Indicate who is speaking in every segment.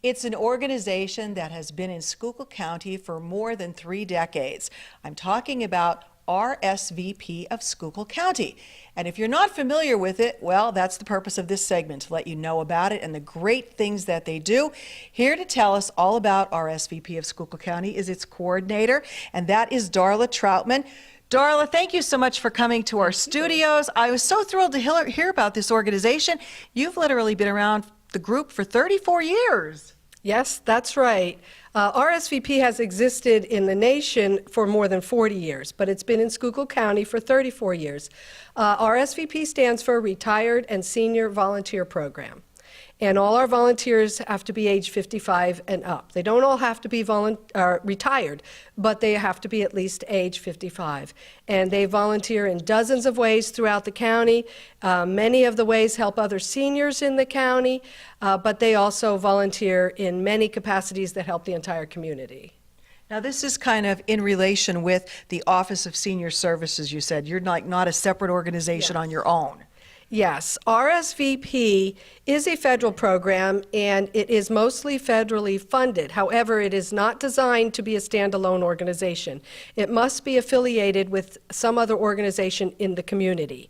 Speaker 1: It's an organization that has been in Schuylkill County for more than 3 decades. I'm talking about RSVP of Schuylkill County. And if you're not familiar with it, well, that's the purpose of this segment, to let you know about it and the great things that they do. Here to tell us all about RSVP of Schuylkill County is its coordinator, and that is Darla Troutman. Darla, thank you so much for coming to our studios. I was so thrilled to hear about this organization. You've literally been around the group for 34 years.
Speaker 2: Yes, that's right. RSVP has existed in the nation for more than 40 years, but it's been in Schuylkill County for 34 years. RSVP stands for Retired and Senior Volunteer Program. And all our volunteers have to be age 55 and up. They don't all have to be retired, but they have to be at least age 55. And they volunteer in dozens of ways throughout the county. Many of the ways help other seniors in the county, but they also volunteer in many capacities that help the entire community.
Speaker 1: Now, this is kind of in relation with the Office of Senior Services, you said. You're not a separate organization on your own.
Speaker 2: Yes, RSVP is a federal program and it is mostly federally funded. However, it is not designed to be a standalone organization. It must be affiliated with some other organization in the community.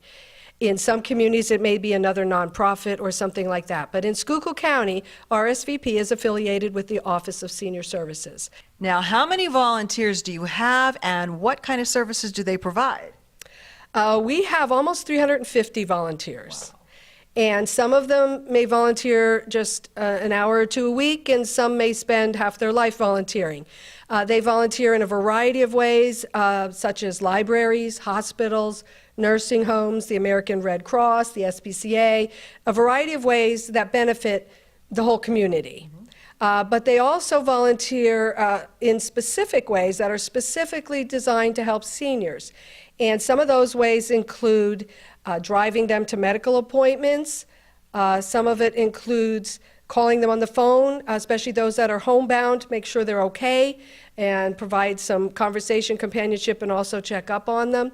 Speaker 2: In some communities, it may be another nonprofit or something like that. But in Schuylkill County, RSVP is affiliated with the Office of Senior Services.
Speaker 1: Now, how many volunteers do you have and what kind of services do they provide?
Speaker 2: We have almost 350 volunteers.
Speaker 1: Wow.
Speaker 2: And some of them may volunteer just an hour or two a week, and some may spend half their life volunteering. They volunteer in a variety of ways, such as libraries, hospitals, nursing homes, the American Red Cross, the SPCA, a variety of ways that benefit the whole community. But they also volunteer in specific ways that are specifically designed to help seniors. And some of those ways include driving them to medical appointments. Some of it includes calling them on the phone, especially those that are homebound, make sure they're okay, and provide some conversation, companionship, and also check up on them.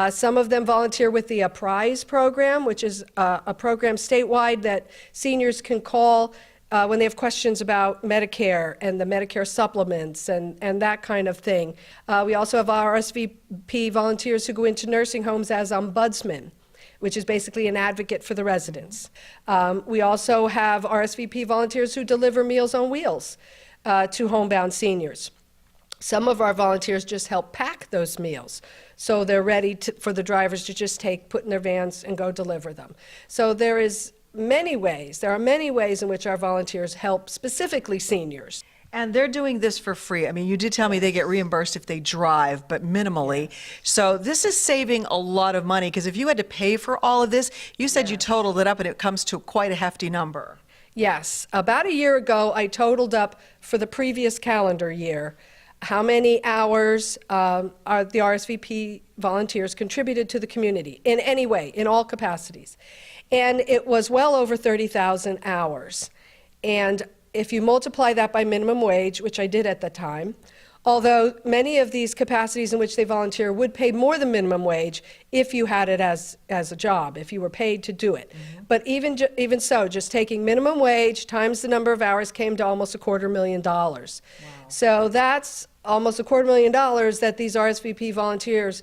Speaker 2: Some of them volunteer with the Prize program, which is a program statewide that seniors can call when they have questions about Medicare and the Medicare supplements and that kind of thing. We also have RSVP volunteers who go into nursing homes as ombudsmen, which is basically an advocate for the residents. We also have RSVP volunteers who deliver Meals on Wheels to homebound seniors. Some of our volunteers just help pack those meals, so they're ready for the drivers to just put in their vans and go deliver them. So there are many ways in which our volunteers help specifically seniors.
Speaker 1: And they're doing this for free. I mean, you did tell me they get reimbursed if they drive, but minimally. So this is saving a lot of money, because if you had to pay for all of this, you said you totaled it up and it comes to quite a hefty number.
Speaker 2: Yes. About a year ago, I totaled up for the previous calendar year how many hours the RSVP volunteers contributed to the community in any way, in all capacities. And it was well over 30,000 hours. And if you multiply that by minimum wage, which I did at the time, although many of these capacities in which they volunteer would pay more than minimum wage if you had it as a job, if you were paid to do it. But even so, just taking minimum wage times the number of hours came to almost $250,000. Wow. So that's almost $250,000 that these RSVP volunteers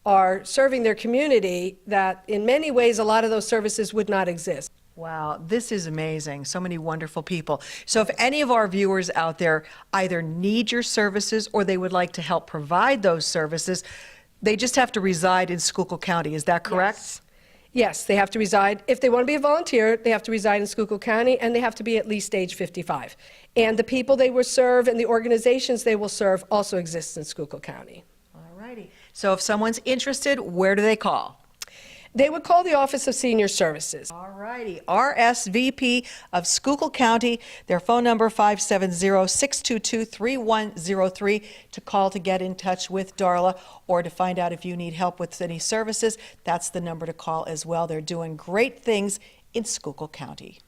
Speaker 2: are serving their community, that in many ways a lot of those services would not exist.
Speaker 1: Wow, this is amazing. So many wonderful people. So if any of our viewers out there either need your services or they would like to help provide those services, they just have to reside in Schuylkill County. Is that correct?
Speaker 2: Yes. Yes, they have to reside. If they want to be a volunteer, they have to reside in Schuylkill County, and they have to be at least age 55. And the people they will serve and the organizations they will serve also exist in Schuylkill County.
Speaker 1: All righty. So if someone's interested, where do they call?
Speaker 2: They would call the Office of Senior Services.
Speaker 1: All righty. RSVP of Schuylkill County. Their phone number 570-622-3103 to call to get in touch with Darla, or to find out if you need help with any services. That's the number to call as well. They're doing great things in Schuylkill County.